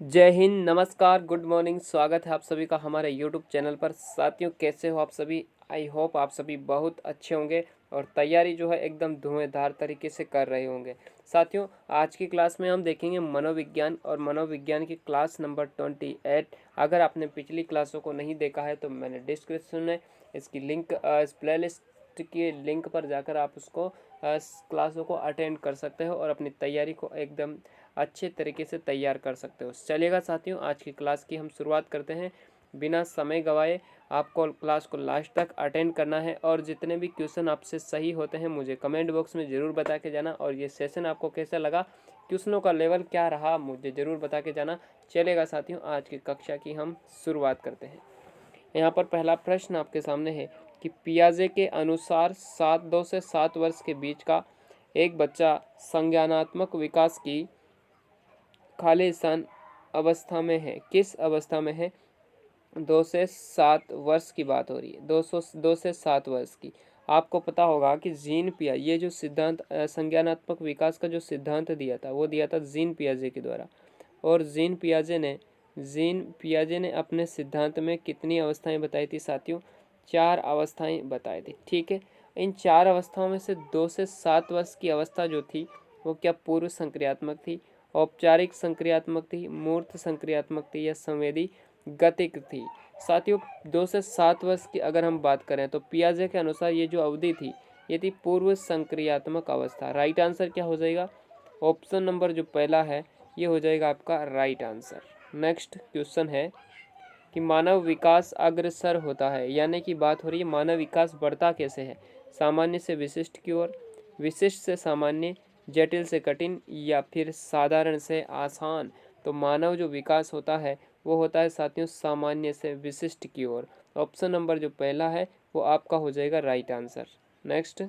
जय हिंद, नमस्कार, good morning. स्वागत है आप सभी का हमारे यूट्यूब चैनल पर। साथियों, कैसे हो आप सभी? आई होप आप सभी बहुत अच्छे होंगे और तैयारी जो है एकदम धुआंधार तरीके से कर रहे होंगे। साथियों, आज की क्लास में हम देखेंगे मनोविज्ञान और मनोविज्ञान की क्लास नंबर 28। अगर आपने पिछली क्लासों को नहीं देखा है तो मैंने डिस्क्रिप्शन में इसकी लिंक, इस प्लेलिस्ट की लिंक पर जाकर आप उसको क्लासों को अटेंड कर सकते हो और अपनी तैयारी को एकदम अच्छे तरीके से तैयार कर सकते हो। चलिएगा साथियों, आज की क्लास की हम शुरुआत करते हैं बिना समय गवाए। आपको क्लास को लास्ट तक अटेंड करना है और जितने भी क्वेश्चन आपसे सही होते हैं मुझे कमेंट बॉक्स में ज़रूर बता के जाना। और ये सेशन आपको कैसा लगा, क्वेश्चनों का लेवल क्या रहा, मुझे ज़रूर बता के जाना। चलेगा साथियों, आज की कक्षा की हम शुरुआत करते हैं। यहाँ पर पहला प्रश्न आपके सामने है कि पियाजे के अनुसार 2 से 7 वर्ष के बीच का एक बच्चा संज्ञानात्मक विकास की खालिस्तान अवस्था में है। किस अवस्था में है? 2 से 7 वर्ष की बात हो रही है। 2 से 7 वर्ष की। आपको पता होगा कि जीन पिया, ये जो सिद्धांत संज्ञानात्मक विकास का जो सिद्धांत दिया था वो दिया था जीन पियाजे के द्वारा। और जीन पियाजे ने अपने सिद्धांत में कितनी अवस्थाएं बताई थी साथियों? 4 अवस्थाएं बताई थी। ठीक है, इन 4 अवस्थाओं में से 2 से 7 वर्ष की अवस्था जो थी वो क्या पूर्व संक्रियात्मक थी, औपचारिक संक्रियात्मक थी, मूर्त संक्रियात्मक थी या संवेदी गतिक थी? साथियों, 2 से 7 वर्ष की अगर हम बात करें तो पियाजे के अनुसार ये जो अवधि थी ये थी पूर्व संक्रियात्मक अवस्था। राइट आंसर क्या हो जाएगा? ऑप्शन नंबर जो पहला है ये हो जाएगा आपका राइट आंसर। नेक्स्ट क्वेश्चन है कि मानव विकास अग्रसर होता है, यानी कि बात हो रही है मानव विकास बढ़ता कैसे है? सामान्य से विशिष्ट की ओर, विशिष्ट से सामान्य, जटिल से कठिन या फिर साधारण से आसान? तो मानव जो विकास होता है वो होता है साथियों सामान्य से विशिष्ट की ओर। ऑप्शन नंबर जो पहला है वो आपका हो जाएगा राइट आंसर। नेक्स्ट,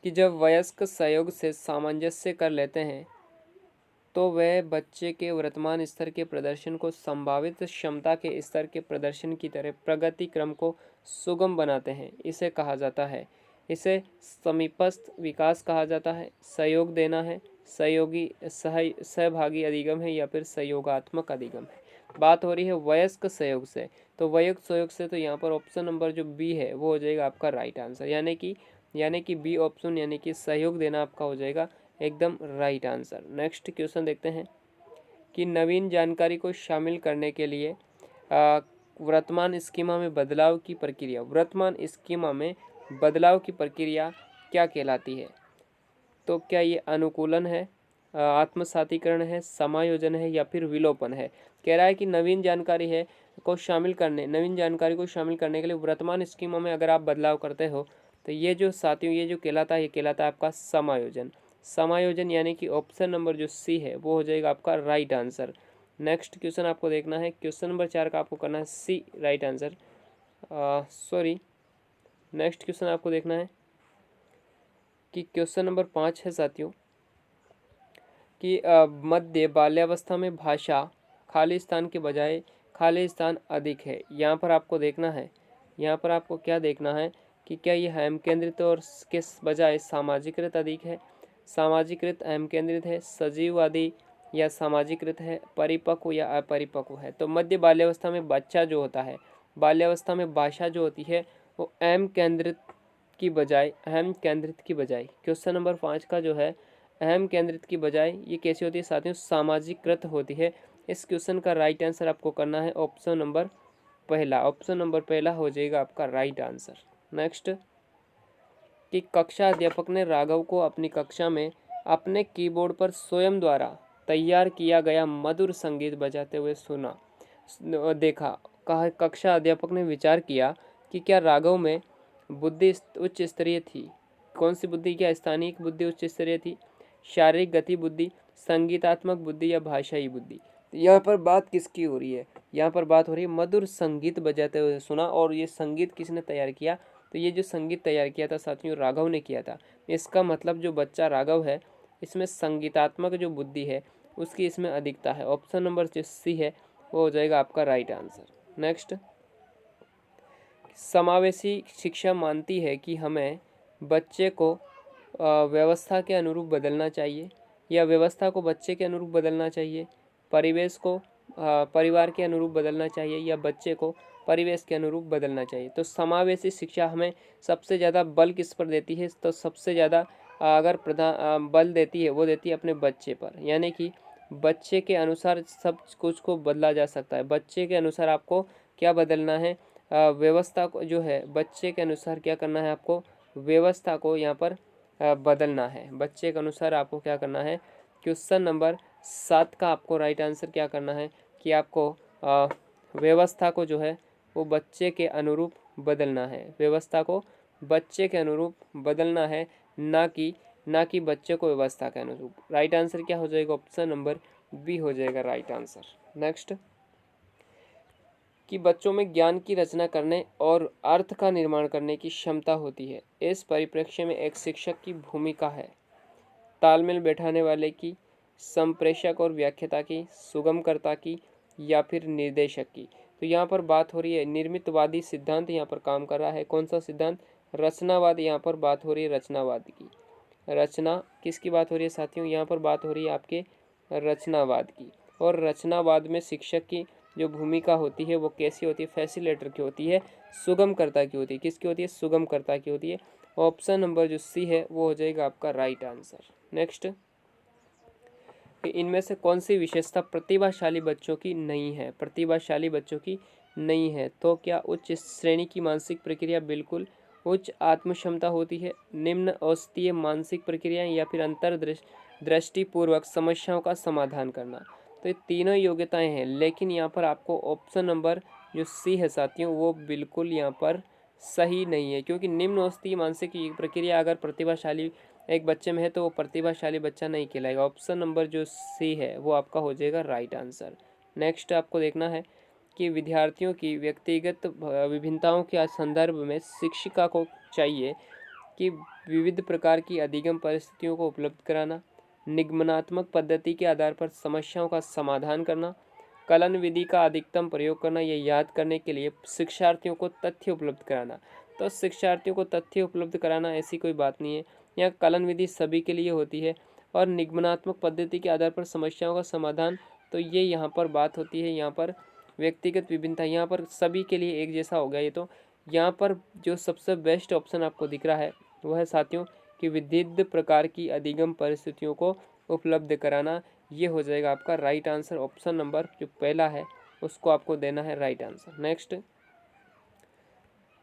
कि जब वयस्क सहयोग से सामंजस्य कर लेते हैं तो वह बच्चे के वर्तमान स्तर के प्रदर्शन को संभावित क्षमता के स्तर के प्रदर्शन की तरह प्रगति क्रम को सुगम बनाते हैं। इसे कहा जाता है, इसे समीपस्थ विकास कहा जाता है, सहयोग देना है, सहभागी अधिगम है या फिर सहयोगात्मक अधिगम है। बात हो रही है वयस्क सहयोग से, तो वयस्क सहयोग से तो यहाँ पर ऑप्शन नंबर जो बी है वो हो जाएगा आपका राइट आंसर, यानी कि बी ऑप्शन यानी कि सहयोग देना आपका हो जाएगा एकदम राइट आंसर। नेक्स्ट क्वेश्चन देखते हैं कि नवीन जानकारी को शामिल करने के लिए वर्तमान स्कीमा में बदलाव की प्रक्रिया क्या कहलाती है? तो क्या ये अनुकूलन है, आत्मसातीकरण है, समायोजन है या फिर विलोपन है? कह रहा है कि नवीन जानकारी को शामिल करने के लिए वर्तमान स्कीमा में अगर आप बदलाव करते हो तो ये जो साथियों ये जो कहलाता है, ये कहलाता है आपका समायोजन, यानी कि ऑप्शन नंबर जो सी है वो हो जाएगा आपका राइट आंसर। नेक्स्ट क्वेश्चन आपको देखना है, क्वेश्चन नंबर 4 का आपको करना है सी राइट आंसर। नेक्स्ट क्वेश्चन आपको देखना है कि क्वेश्चन नंबर 5 है साथियों कि मध्य बाल्यावस्था में भाषा खालिस्तान के बजाय खालिस्तान अधिक है। यहाँ पर आपको क्या देखना है कि क्या ये अहम केंद्रित और के बजाय सामाजिकृत अधिक है, सामाजिकृत अहम केंद्रित है, सजीववादी या सामाजिकृत है, परिपक्व या अपरिपक्व है? तो मध्य बाल्यावस्था में बच्चा जो होता है, बाल्यावस्था में भाषा जो होती है वो अहम केंद्रित की बजाय क्वेश्चन नंबर 5 का जो है अहम केंद्रित की बजाय ये कैसी होती है साथियों? सामाजिकृत होती है। इस क्वेश्चन का राइट आंसर आपको करना है ऑप्शन नंबर पहला हो जाएगा आपका राइट आंसर। नेक्स्ट, कि कक्षा अध्यापक ने राघव को अपनी कक्षा में अपने कीबोर्ड पर स्वयं द्वारा तैयार किया गया मधुर संगीत बजाते हुए सुना देखा। कक्षा अध्यापक ने विचार किया कि क्या राघव में बुद्धि उच्च स्तरीय थी? कौन सी बुद्धि? क्या स्थानिक बुद्धि उच्च स्तरीय थी, शारीरिक गति बुद्धि, संगीतात्मक बुद्धि या भाषाई बुद्धि? यहाँ पर बात किसकी हो रही है? यहाँ पर बात हो रही है मधुर संगीत बजाते हुए सुना। और ये संगीत किसने तैयार किया? तो ये जो संगीत तैयार किया था साथियों राघव ने किया था। इसका मतलब जो बच्चा राघव है इसमें संगीतात्मक जो बुद्धि है उसकी इसमें अधिकता है। ऑप्शन नंबर जो सी है वो हो जाएगा आपका राइट आंसर। नेक्स्ट, समावेशी शिक्षा मानती है कि हमें बच्चे को व्यवस्था के अनुरूप बदलना चाहिए या व्यवस्था को बच्चे के अनुरूप बदलना चाहिए परिवेश को परिवार के अनुरूप बदलना चाहिए या बच्चे को परिवेश के अनुरूप बदलना चाहिए। तो समावेशी शिक्षा हमें सबसे ज़्यादा बल किस पर देती है, तो सबसे ज़्यादा अगर बल देती है वो देती है अपने बच्चे पर, यानी कि बच्चे के अनुसार सब कुछ को बदला जा सकता है। बच्चे के अनुसार आपको क्या बदलना है, व्यवस्था को जो है बच्चे के अनुसार क्या करना है, आपको व्यवस्था को यहाँ पर बदलना है। बच्चे के अनुसार आपको क्या करना है, क्वेश्चन नंबर 7 का आपको राइट आंसर क्या करना है कि आपको व्यवस्था को जो है वो बच्चे के अनुरूप बदलना है। व्यवस्था को बच्चे के अनुरूप बदलना है, ना कि बच्चे को व्यवस्था के अनुरूप। राइट आंसर क्या हो जाएगा, ऑप्शन नंबर बी हो जाएगा राइट आंसर। नेक्स्ट, कि बच्चों में ज्ञान की रचना करने और अर्थ का निर्माण करने की क्षमता होती है। इस परिप्रेक्ष्य में एक शिक्षक की भूमिका है तालमेल बैठाने वाले की, संप्रेषक और व्याख्याता की, सुगमकर्ता की या फिर निर्देशक की। तो यहाँ पर बात हो रही है निर्मितवादी सिद्धांत यहाँ पर काम कर रहा है। कौन सा सिद्धांत, रचनावाद। यहाँ पर बात हो रही है रचनावाद की। रचना किसकी बात हो रही है साथियों, यहाँ पर बात हो रही है आपके रचनावाद की। और रचनावाद में शिक्षक की जो भूमिका होती है वो कैसी होती है, फैसिलेटर की होती है, सुगमकर्ता की होती है। किसकी होती है, सुगमकर्ता की होती है। ऑप्शन नंबर जो सी है वो हो जाएगा आपका राइट आंसर। नेक्स्ट, इनमें से कौन सी विशेषता प्रतिभाशाली बच्चों की नहीं है, प्रतिभाशाली बच्चों की नहीं है। तो क्या उच्च श्रेणी की मानसिक प्रक्रिया, बिल्कुल। उच्च आत्म क्षमता होती है, निम्न औसतीय मानसिक प्रक्रिया या फिर दृष्टिपूर्वक समस्याओं का समाधान करना। तो ये तीनों योग्यताएं हैं, लेकिन यहाँ पर आपको ऑप्शन नंबर जो सी है साथियों वो बिल्कुल यहाँ पर सही नहीं है, क्योंकि निम्न औसतीय मानसिक प्रक्रिया अगर प्रतिभाशाली एक बच्चे में है तो वो प्रतिभाशाली बच्चा नहीं कहलाएगा। ऑप्शन नंबर जो सी है वो आपका हो जाएगा राइट आंसर। नेक्स्ट आपको देखना है कि विद्यार्थियों की व्यक्तिगत विभिन्नताओं के संदर्भ में शिक्षिका को चाहिए कि विविध प्रकार की अधिगम परिस्थितियों को उपलब्ध कराना, निगमनात्मक पद्धति के आधार पर समस्याओं का समाधान करना, कलन विधि का अधिकतम प्रयोग करना, ये याद करने के लिए शिक्षार्थियों को तथ्य उपलब्ध कराना। तो शिक्षार्थियों को तथ्य उपलब्ध कराना ऐसी कोई बात नहीं है, यहाँ कलन विधि सभी के लिए होती है। और निगमनात्मक पद्धति के आधार पर समस्याओं का समाधान, तो ये यहाँ पर बात होती है यहाँ पर व्यक्तिगत विभिन्नता, यहाँ पर सभी के लिए एक जैसा हो गया। ये तो यहाँ पर जो सबसे बेस्ट ऑप्शन आपको दिख रहा है वह है साथियों कि विविध प्रकार की अधिगम परिस्थितियों को उपलब्ध कराना। ये हो जाएगा आपका राइट आंसर। ऑप्शन नंबर जो पहला है उसको आपको देना है राइट आंसर। नेक्स्ट,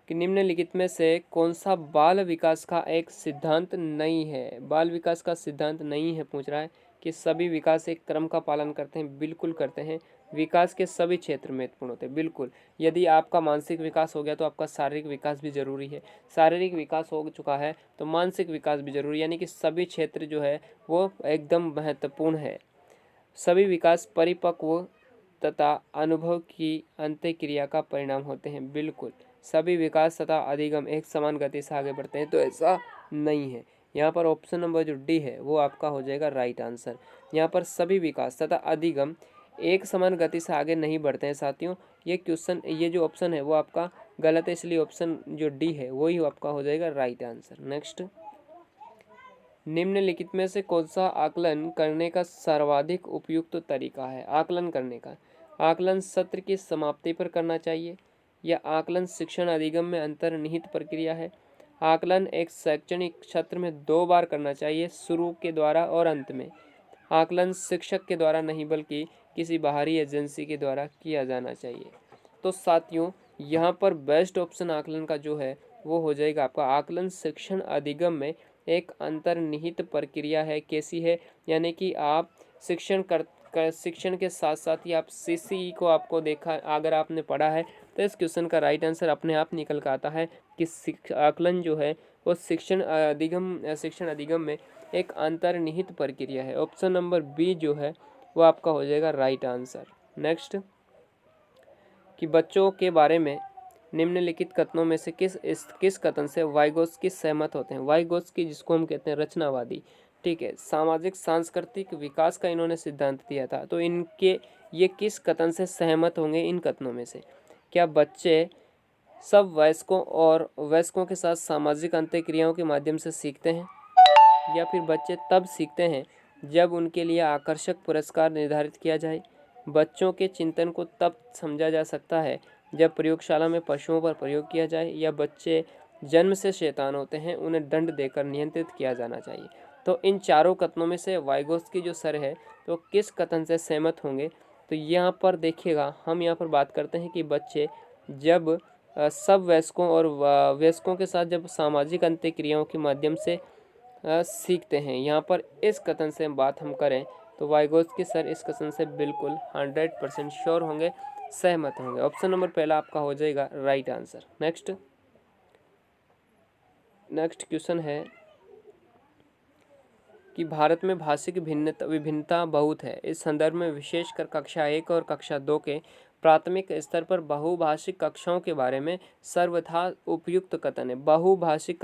कि निम्नलिखित में से कौन सा बाल विकास का एक सिद्धांत नहीं है। बाल विकास का सिद्धांत नहीं है पूछ रहा है कि सभी विकास एक क्रम का पालन करते हैं, बिल्कुल करते हैं। विकास के सभी क्षेत्र महत्वपूर्ण होते हैं, बिल्कुल। यदि आपका मानसिक विकास हो गया तो आपका शारीरिक विकास भी जरूरी है, शारीरिक विकास हो चुका है तो मानसिक विकास भी जरूरी है, यानी कि सभी क्षेत्र जो है वो एकदम महत्वपूर्ण है। सभी विकास परिपक्व तथा अनुभव की अंत्यक्रिया का परिणाम होते हैं, बिल्कुल। सभी विकास तथा अधिगम एक समान गति से आगे बढ़ते हैं, तो ऐसा नहीं है। यहाँ पर ऑप्शन नंबर जो डी है वो आपका हो जाएगा राइट आंसर। यहाँ पर सभी विकास तथा अधिगम एक समान गति से आगे नहीं बढ़ते हैं साथियों। ये जो ऑप्शन है वो आपका गलत है, इसलिए ऑप्शन जो डी है वही आपका हो जाएगा राइट आंसर। नेक्स्ट, निम्नलिखित में से कौन सा आकलन करने का सर्वाधिक उपयुक्त तरीका है। आकलन करने का, आकलन सत्र की समाप्ति पर करना चाहिए या आकलन शिक्षण अधिगम में अंतर्निहित प्रक्रिया है। आकलन एक शैक्षणिक सत्र में 2 बार करना चाहिए, शुरू के द्वारा और अंत में। आकलन शिक्षक के द्वारा नहीं बल्कि किसी बाहरी एजेंसी के द्वारा किया जाना चाहिए। तो साथियों यहाँ पर बेस्ट ऑप्शन आकलन का जो है वो हो जाएगा आपका आकलन शिक्षण अधिगम में एक अंतर्निहित प्रक्रिया है। कैसी है, यानी कि आप शिक्षण के साथ साथ ही आप सीसीई को आपको देखा, अगर आपने पढ़ा है तो इस क्वेश्चन का राइट आंसर अपने आप निकल कर आता है कि आकलन जो है वो शिक्षण अधिगम में एक अंतर्निहित प्रक्रिया है। ऑप्शन नंबर बी जो है वो आपका हो जाएगा राइट आंसर। नेक्स्ट, कि बच्चों के बारे में निम्नलिखित कथनों में से किस कथन से वाइगोत्स्की सहमत होते हैं। वाइगोत्स्की जिसको हम कहते हैं रचनावादी, ठीक है, सामाजिक सांस्कृतिक विकास का इन्होंने सिद्धांत दिया था। तो इनके ये किस कथन से सहमत होंगे इन कथनों में से। क्या बच्चे सब वयस्कों के साथ सामाजिक अंतःक्रियाओं के माध्यम से सीखते हैं, या फिर बच्चे तब सीखते हैं जब उनके लिए आकर्षक पुरस्कार निर्धारित किया जाए, बच्चों के चिंतन को तब समझा जा सकता है जब प्रयोगशाला में पशुओं पर प्रयोग किया जाए, या बच्चे जन्म से शैतान होते हैं, उन्हें दंड देकर नियंत्रित किया जाना चाहिए। तो इन चारों कथनों में से वाइगोत्स्की जो सर है तो किस कथन से सहमत होंगे? तो यहाँ पर देखिएगा, हम यहाँ पर बात करते हैं कि बच्चे जब सब वयस्कों और वयस्कों के साथ जब सामाजिक अंतःक्रियाओं के माध्यम से सीखते हैं। यहाँ पर इस कथन से बात हम करें तो वाइगोत्स्की सर इस कथन से बिल्कुल 100% श्योर होंगे, सहमत होंगे। ऑप्शन नंबर पहला आपका हो जाएगा राइट आंसर। नेक्स्ट क्वेश्चन है कि भारत में भाषिक विभिन्नता बहुत है। इस संदर्भ में विशेषकर कक्षा 1 और कक्षा 2 के प्राथमिक स्तर पर बहुभाषिक कक्षाओं के बारे में सर्वथा उपयुक्त कथन है। बहुभाषिक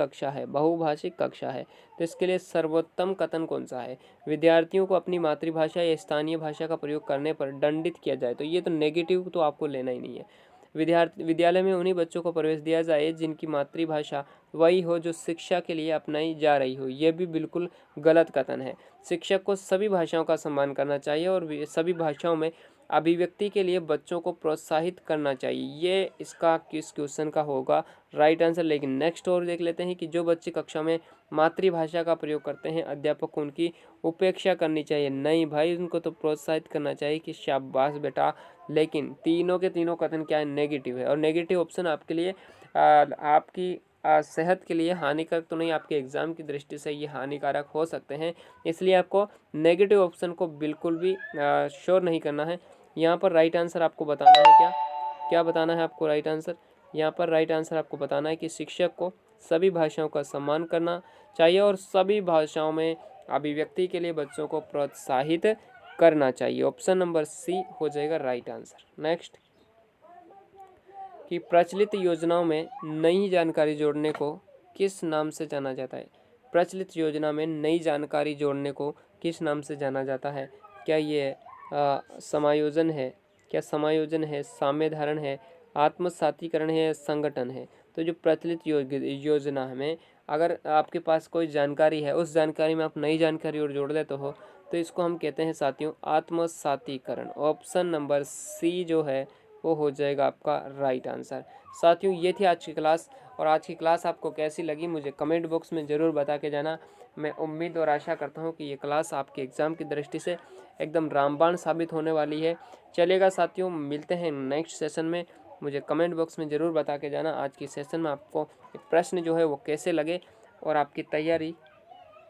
कक्षा है तो इसके लिए सर्वोत्तम कथन कौन सा है? विद्यार्थियों को अपनी मातृभाषा या स्थानीय भाषा का प्रयोग करने पर दंडित किया जाए। तो ये तो नेगेटिव तो आपको लेना ही नहीं है। विद्यालय में उन्हीं बच्चों को प्रवेश दिया जाए जिनकी मातृभाषा वही हो जो शिक्षा के लिए अपनाई जा रही हो। यह भी बिल्कुल गलत कथन है। शिक्षक को सभी भाषाओं का सम्मान करना चाहिए और सभी भाषाओं में अभिव्यक्ति के लिए बच्चों को प्रोत्साहित करना चाहिए। ये इसका किस क्वेश्चन का होगा राइट आंसर। लेकिन नेक्स्ट और देख लेते हैं कि जो बच्चे कक्षा में मातृभाषा का प्रयोग करते हैं, अध्यापक को उनकी उपेक्षा करनी चाहिए। नहीं भाई, उनको तो प्रोत्साहित करना चाहिए कि शाबाश बेटा। लेकिन तीनों के तीनों कथन क्या है? नेगेटिव है। और नेगेटिव ऑप्शन आपके लिए आपकी सेहत के लिए हानिकारक तो नहीं, आपके एग्जाम की दृष्टि से ये हानिकारक हो सकते हैं। इसलिए आपको नेगेटिव ऑप्शन को बिल्कुल भी श्योर नहीं करना है। यहाँ पर राइट आंसर आपको बताना है क्या बताना है आपको राइट आंसर? यहाँ पर राइट आंसर आपको बताना है कि शिक्षक को सभी भाषाओं का सम्मान करना चाहिए और सभी भाषाओं में अभिव्यक्ति के लिए बच्चों को प्रोत्साहित करना चाहिए। ऑप्शन नंबर सी हो जाएगा राइट आंसर। नेक्स्ट कि प्रचलित योजनाओं में नई जानकारी जोड़ने को किस नाम से जाना जाता है? प्रचलित योजना में नई जानकारी जोड़ने को किस नाम से जाना जाता है? क्या ये समायोजन है? साम्य धारण है, आत्मसातीकरण है या संगठन है? तो जो प्रचलित योजना में अगर आपके पास कोई जानकारी है, उस जानकारी में आप नई जानकारी और जोड़ देते हो तो इसको हम कहते हैं साथियों आत्मसातीकरण। ऑप्शन नंबर सी जो है वो हो जाएगा आपका राइट आंसर। साथियों ये थी आज की क्लास, और आज की क्लास आपको कैसी लगी मुझे कमेंट बॉक्स में ज़रूर बता के जाना। मैं उम्मीद और आशा करता हूँ कि ये क्लास आपके एग्ज़ाम की दृष्टि से एकदम रामबाण साबित होने वाली है। चलेगा साथियों, मिलते हैं नेक्स्ट सेशन में। मुझे कमेंट बॉक्स में ज़रूर बता के जाना आज की सेशन में आपको प्रश्न जो है वो कैसे लगे, और आपकी तैयारी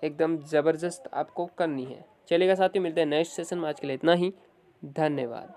एकदम ज़बरदस्त आपको करनी है। चलेगा साथियों, मिलते हैं नेक्स्ट सेशन में। आज के लिए इतना ही, धन्यवाद।